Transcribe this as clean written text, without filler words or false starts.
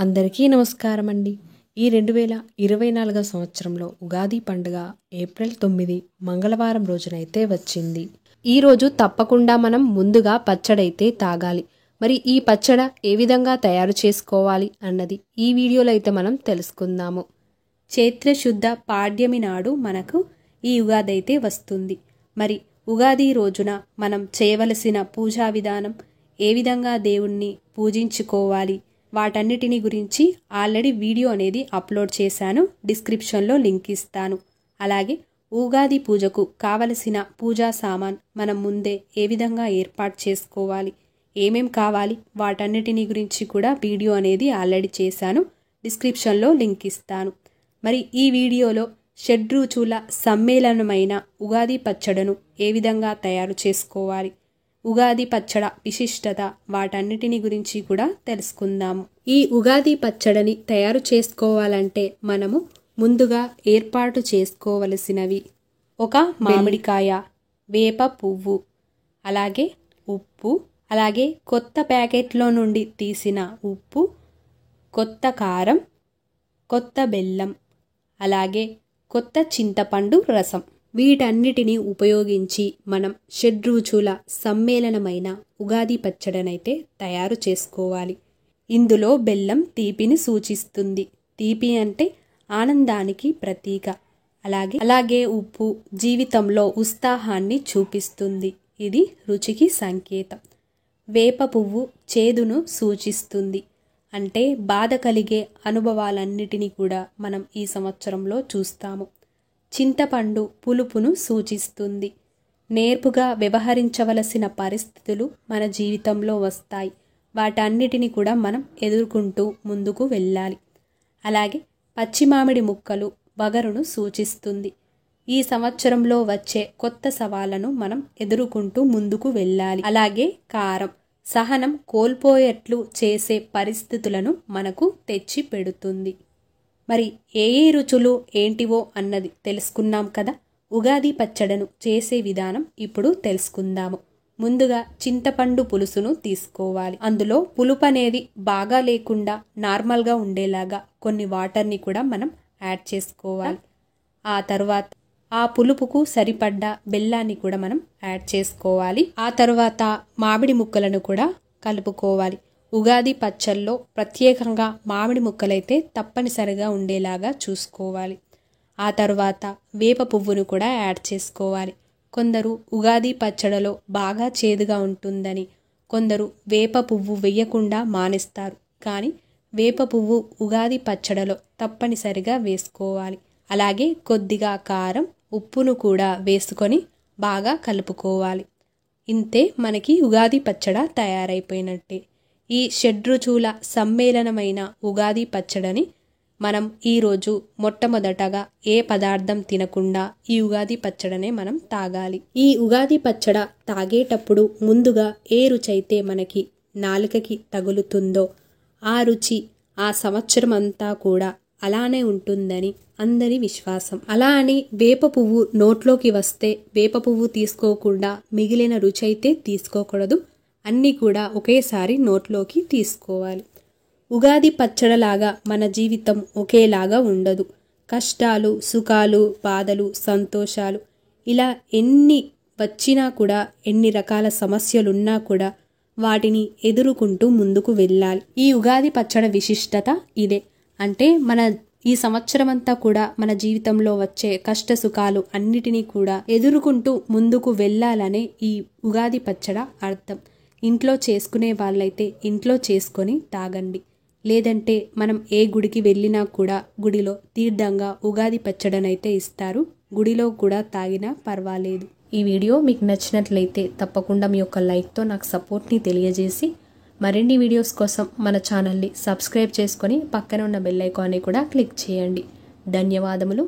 అందరికీ నమస్కారం అండి. ఈ 2024 సంవత్సరంలో ఉగాది పండుగ ఏప్రిల్ 9 మంగళవారం రోజునైతే వచ్చింది. ఈరోజు తప్పకుండా మనం ముందుగా పచ్చడైతే తాగాలి. మరి ఈ పచ్చడ ఏ విధంగా తయారు చేసుకోవాలి అన్నది ఈ వీడియోలో అయితే మనం తెలుసుకుందాము. చైత్రశుద్ధ పాడ్యమి నాడు మనకు ఈ ఉగాది అయితే వస్తుంది. మరి ఉగాది రోజున మనం చేయవలసిన పూజా విధానం, ఏ విధంగా దేవుణ్ణి పూజించుకోవాలి, వాటన్నిటిని గురించి ఆల్రెడీ వీడియో అనేది అప్లోడ్ చేశాను. డిస్క్రిప్షన్లో లింక్ ఇస్తాను. అలాగే ఉగాది పూజకు కావలసిన పూజా సామాన్ మనం ముందే ఏ విధంగా ఏర్పాటు చేసుకోవాలి, ఏమేం కావాలి, వాటన్నిటిని గురించి కూడా వీడియో అనేది ఆల్రెడీ చేశాను. డిస్క్రిప్షన్లో లింక్ ఇస్తాను. మరి ఈ వీడియోలో షడ్రుచుల సమ్మేళనమైన ఉగాది పచ్చడను ఏ విధంగా తయారు చేసుకోవాలి, ఉగాది పచ్చడ విశిష్టత, వాటన్నిటిని గురించి కూడా తెలుసుకుందాము. ఈ ఉగాది పచ్చడిని తయారు చేసుకోవాలంటే మనము ముందుగా ఏర్పాటు చేసుకోవలసినవి: ఒక మామిడికాయ, వేప పువ్వు, అలాగే ఉప్పు, అలాగే కొత్త ప్యాకెట్లో నుండి తీసిన ఉప్పు, కొత్త కారం, కొత్త బెల్లం, అలాగే కొత్త చింతపండు రసం. వీటన్నిటిని ఉపయోగించి మనం షడ్రుచుల సమ్మేళనమైన ఉగాది పచ్చడనైతే తయారు చేసుకోవాలి. ఇందులో బెల్లం తీపిని సూచిస్తుంది. తీపి అంటే ఆనందానికి ప్రతీక. అలాగే ఉప్పు జీవితంలో ఉత్సాహాన్ని చూపిస్తుంది. ఇది రుచికి సంకేతం. వేప పువ్వు చేదును సూచిస్తుంది. అంటే బాధ కలిగే అనుభవాలన్నిటినీ కూడా మనం ఈ సంవత్సరంలో చూస్తాము. చింతపండు పులుపును సూచిస్తుంది. నేర్పుగా వ్యవహరించవలసిన పరిస్థితులు మన జీవితంలో వస్తాయి. వాటన్నిటిని కూడా మనం ఎదుర్కొంటూ ముందుకు వెళ్ళాలి. అలాగే పచ్చి మామిడి ముక్కలు వగరును సూచిస్తుంది. ఈ సంవత్సరంలో వచ్చే కొత్త సవాళ్లను మనం ఎదుర్కొంటూ ముందుకు వెళ్ళాలి. అలాగే కారం సహనం కోల్పోయేట్లు చేసే పరిస్థితులను మనకు తెచ్చి పెడుతుంది. మరి ఏ రుచులు ఏంటివో అన్నది తెలుసుకున్నాం కదా. ఉగాది పచ్చడను చేసే విధానం ఇప్పుడు తెలుసుకుందాము. ముందుగా చింతపండు పులుసును తీసుకోవాలి. అందులో పులుపు అనేది బాగా లేకుండా నార్మల్గా ఉండేలాగా కొన్ని వాటర్ని కూడా మనం యాడ్ చేసుకోవాలి. ఆ తర్వాత ఆ పులుపుకు సరిపడ్డ బెల్లాన్ని కూడా మనం యాడ్ చేసుకోవాలి. ఆ తర్వాత మామిడి ముక్కలను కూడా కలుపుకోవాలి. ఉగాది పచ్చల్లో ప్రత్యేకంగా మామిడి ముక్కలైతే తప్పనిసరిగా ఉండేలాగా చూసుకోవాలి. ఆ తర్వాత వేప పువ్వును కూడా యాడ్ చేసుకోవాలి. కొందరు ఉగాది పచ్చడలో బాగా చేదుగా ఉంటుందని కొందరు వేప పువ్వు వేయకుండా మానేస్తారు. కానీ వేప పువ్వు ఉగాది పచ్చడలో తప్పనిసరిగా వేసుకోవాలి. అలాగే కొద్దిగా కారం, ఉప్పును కూడా వేసుకొని బాగా కలుపుకోవాలి. ఇంతే, మనకి ఉగాది పచ్చడ తయారైపోయినట్టే. ఈ షడ్రుచుల సమ్మేళనమైన ఉగాది పచ్చడని మనం ఈరోజు మొట్టమొదటగా ఏ పదార్థం తినకుండా ఈ ఉగాది పచ్చడనే మనం తాగాలి. ఈ ఉగాది పచ్చడ తాగేటప్పుడు ముందుగా ఏ రుచి అయితే మనకి నాలుకకి తగులుతుందో ఆ రుచి ఆ సంవత్సరం అంతా కూడా అలానే ఉంటుందని అందరి విశ్వాసం. అలా అని వేప పువ్వు నోట్లోకి వస్తే వేప పువ్వు తీసుకోకుండా మిగిలిన రుచి అయితే తీసుకోకూడదు. అన్నీ కూడా ఒకేసారి నోట్లోకి తీసుకోవాలి. ఉగాది పచ్చడలాగా మన జీవితం ఒకేలాగా ఉండదు. కష్టాలు, సుఖాలు, బాధలు, సంతోషాలు ఇలా ఎన్ని వచ్చినా కూడా, ఎన్ని రకాల సమస్యలున్నా కూడా వాటిని ఎదుర్కొంటూ ముందుకు వెళ్ళాలి. ఈ ఉగాది పచ్చడ విశిష్టత ఇదే. అంటే మన ఈ సంవత్సరం అంతా కూడా మన జీవితంలో వచ్చే కష్ట సుఖాలు అన్నిటినీ కూడా ఎదుర్కొంటూ ముందుకు వెళ్ళాలనే ఈ ఉగాది పచ్చడ అర్థం. ఇంట్లో చేసుకునే వాళ్ళైతే ఇంట్లో చేసుకొని తాగండి. లేదంటే మనం ఏ గుడికి వెళ్ళినా కూడా గుడిలో తీర్థంగా ఉగాది పచ్చడనైతే ఇస్తారు. గుడిలో కూడా తాగినా పర్వాలేదు. ఈ వీడియో మీకు నచ్చినట్లయితే తప్పకుండా మీ యొక్క లైక్తో నాకు సపోర్ట్ని తెలియజేసి మరిన్ని వీడియోస్ కోసం మన ఛానల్ని సబ్స్క్రైబ్ చేసుకొని పక్కన ఉన్న బెల్ ఐకాన్ని కూడా క్లిక్ చేయండి. ధన్యవాదములు.